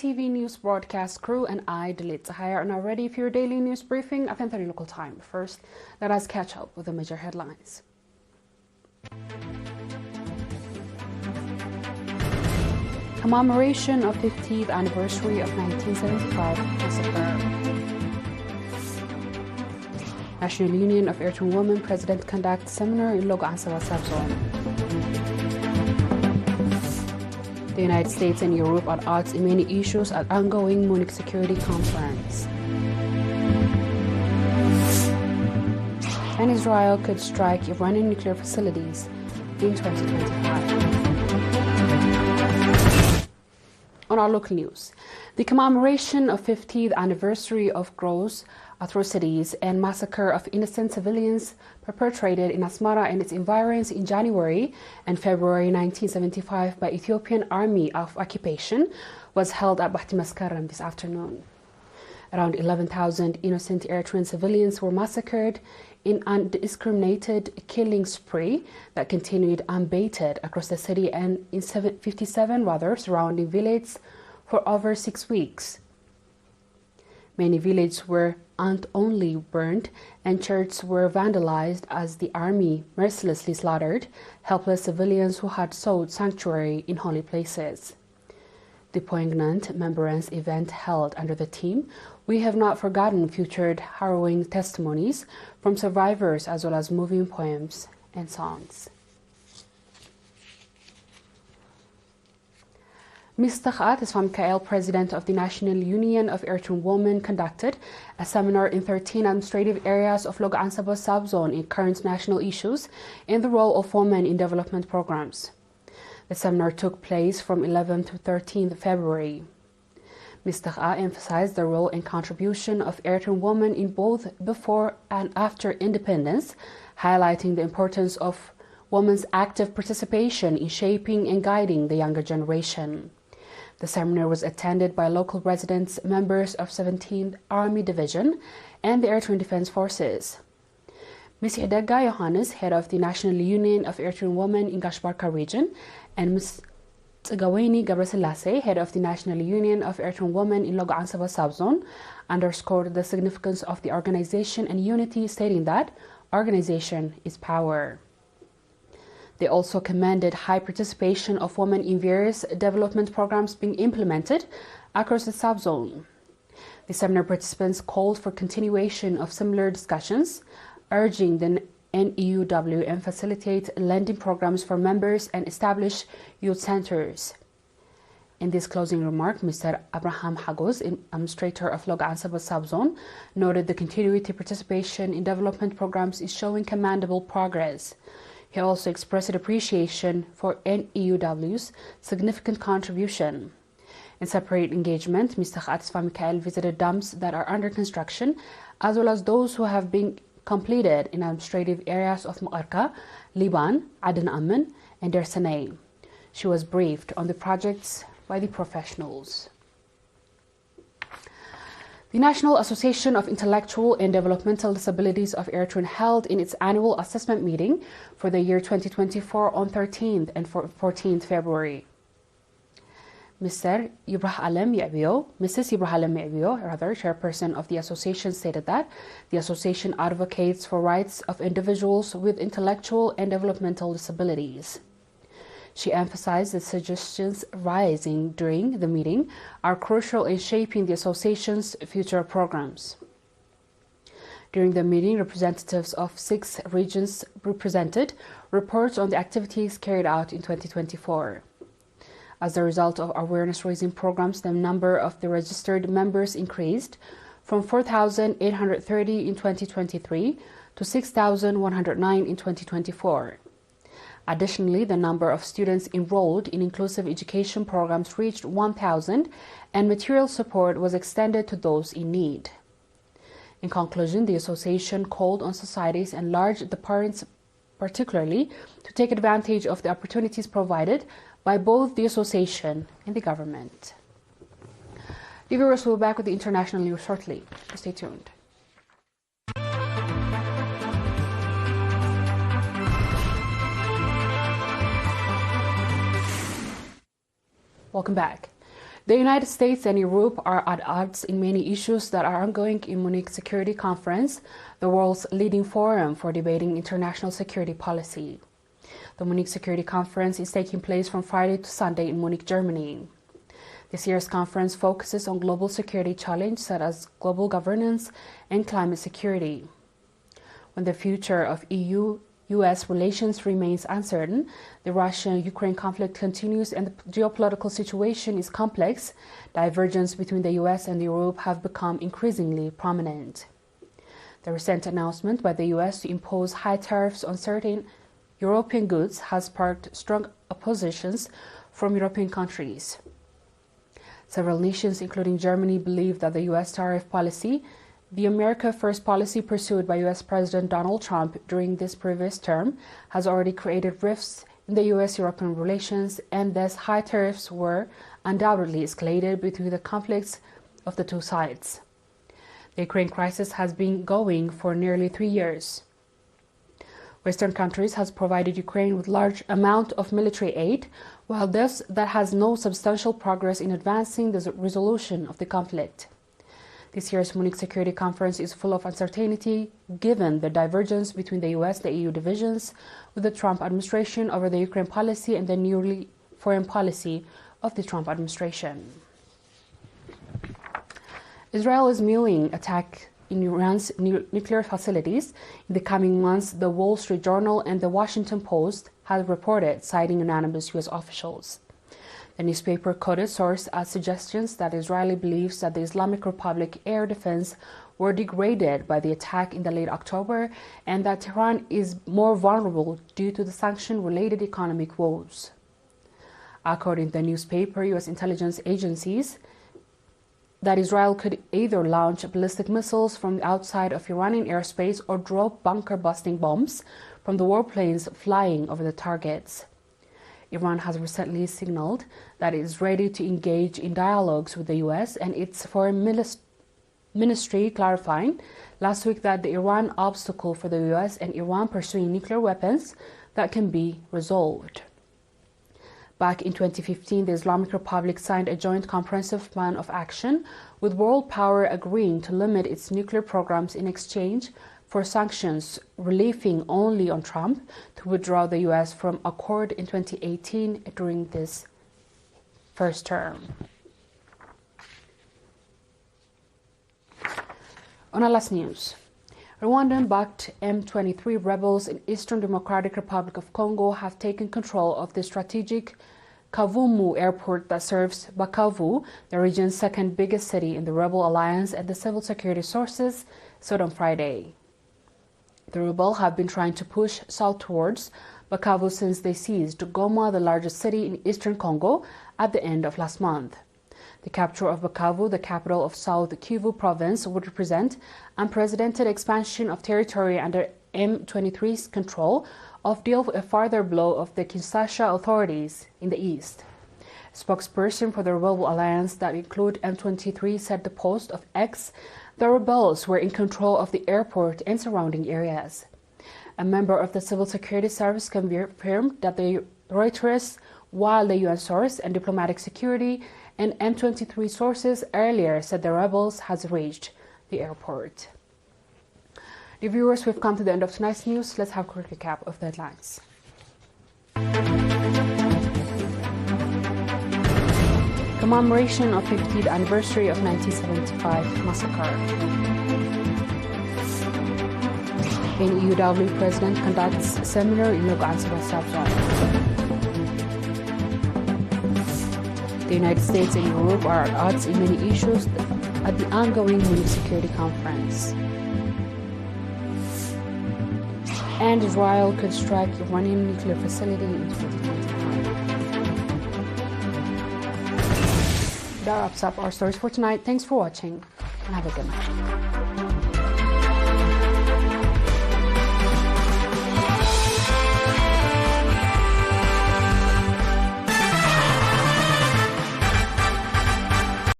ERi-TV news broadcast crew and I, Dalit Zahaya, are now ready for your daily news briefing at 10:30 local time. First, let us catch up with the major headlines. Commemoration of 50th anniversary of 1975 massacre. National Union of Eritrean Women President conducts seminar in Logo-Anseba subzone. The United States and Europe are at odds in many issues at ongoing Munich security conference. And Israel could strike Iranian nuclear facilities in 2025. On our local news, the commemoration of 50th anniversary of gross atrocities and massacre of innocent civilians perpetrated in Asmara and its environs in January and February 1975 by Ethiopian Army of Occupation was held at Bahti Maskaram this afternoon. Around 11,000 innocent Eritrean civilians were massacred in undiscriminated killing spree that continued unabated across the city and in 57 surrounding villages for over 6 weeks. Many villages were not only burned and churches were vandalized as the army mercilessly slaughtered helpless civilians who had sought sanctuary in holy places. The poignant remembrance event held under the theme "We Have Not Forgotten" featured harrowing testimonies from survivors as well as moving poems and songs. Mr. Mikael, president of the National Union of Eritrean Women, conducted a seminar in 13 administrative areas of Logo-Anseba subzone in current national issues and the role of women in development programs. The seminar took place from 11 to 13 February. Mr. emphasized the role and contribution of Eritrean women in both before and after independence, highlighting the importance of women's active participation in shaping and guiding the younger generation. The seminar was attended by local residents, members of 17th Army Division and the Eritrean Defense Forces. Ms. Edega Johannes, head of the National Union of Eritrean Women in Gashbarka region, and Ms. Tsagaweni Gabrasilase, head of the National Union of Eritrean Women in Logo-Anseba subzone, underscored the significance of the organization and unity, stating that organization is power. They also commended high participation of women in various development programs being implemented across the subzone. The seminar participants called for continuation of similar discussions, urging the NUEW and facilitate lending programs for members and establish youth centers. In this closing remark, Mr. Abraham Hagos, administrator of Logo-Anseba subzone, noted the continuity participation in development programs is showing commendable progress. He also expressed appreciation for NUEW's significant contribution. In separate engagement, Mr. Mikael visited dams that are under construction, as well as those who have been completed in administrative areas of Mu'arka, Liban, Aden Amen, and Dersanay. She was briefed on the projects by the professionals. The National Association of Intellectual and Developmental Disabilities of Eritrea held in its annual assessment meeting for the year 2024 on 13th and 14th February. Mrs. Ibrahim Yabio, chairperson of the association, stated that the association advocates for rights of individuals with intellectual and developmental disabilities. She emphasized that suggestions rising during the meeting are crucial in shaping the association's future programs. During the meeting, representatives of 6 regions presented reports on the activities carried out in 2024. As a result of awareness-raising programs, the number of the registered members increased from 4,830 in 2023 to 6,109 in 2024. Additionally, the number of students enrolled in inclusive education programs reached 1,000, and material support was extended to those in need. In conclusion, the association called on societies and the parents particularly to take advantage of the opportunities provided by both the association and the government. The viewers will be back with the international news shortly. Stay tuned. Welcome back. The United States and Europe are at odds in many issues that are ongoing in Munich Security Conference, the world's leading forum for debating international security policy. The Munich Security Conference is taking place from Friday to Sunday in Munich, Germany. This year's conference focuses on global security challenges such as global governance and climate security. When the future of EU-US relations remains uncertain, the Russia-Ukraine conflict continues and the geopolitical situation is complex, divergence between the US and Europe have become increasingly prominent. The recent announcement by the US to impose high tariffs on certain European goods has sparked strong oppositions from European countries. Several nations, including Germany, believe that the US tariff policy, the America First policy pursued by US President Donald Trump during this previous term, has already created rifts in the US-European relations, and thus high tariffs were undoubtedly escalated between the conflicts of the two sides. The Ukraine crisis has been going for nearly 3 years. Western countries have provided Ukraine with large amount of military aid, while that has no substantial progress in advancing the resolution of the conflict. This year's Munich Security Conference is full of uncertainty, given the divergence between the US and the EU divisions, with the Trump administration over the Ukraine policy and the newly foreign policy of the Trump administration. Israel is mulling attack in Iran's nuclear facilities. In the coming months, the Wall Street Journal and the Washington Post have reported, citing anonymous US officials. The newspaper quoted sources as suggestions that Israel believes that the Islamic Republic air defense were degraded by the attack in the late October and that Tehran is more vulnerable due to the sanction-related economic woes. According to the newspaper, US intelligence agencies that Israel could either launch ballistic missiles from the outside of Iranian airspace or drop bunker-busting bombs from the warplanes flying over the targets. Iran has recently signaled that it is ready to engage in dialogues with the US and its foreign ministry, clarifying last week that the Iran obstacle for the US and Iran pursuing nuclear weapons that can be resolved. Back in 2015, the Islamic Republic signed a joint comprehensive plan of action with world power agreeing to limit its nuclear programs in exchange for sanctions, relieving only on Trump to withdraw the US from accord in 2018 during this first term. On our last news, Rwandan-backed M23 rebels in Eastern Democratic Republic of Congo have taken control of the strategic Kavumu airport that serves Bukavu, the region's second biggest city in the rebel alliance, and the civil security sources said on Friday. The rebels have been trying to push south towards Bukavu since they seized Goma, the largest city in eastern Congo, at the end of last month. The capture of Bukavu, the capital of South Kivu province, would represent unprecedented expansion of territory under M23's control, of deal a further blow of the Kinshasa authorities in the east. A spokesperson for the rebel alliance that include M23 said the post of X, the rebels were in control of the airport and surrounding areas. A member of the Civil Security Service confirmed that the Reuters, while the UN source and diplomatic security and M23 sources earlier said the rebels has reached the airport. Dear viewers, we've come to the end of tonight's news. Let's have a quick recap of the headlines. Commemoration of 50th anniversary of 1975 massacre. The NUEW president conducts a seminar in Logo-Anseba subzone. The United States and Europe are at odds in many issues at the ongoing Munich Security Conference. And Israel could strike Iranian nuclear facility in 2025. That wraps up our stories for tonight. Thanks for watching and have a good night.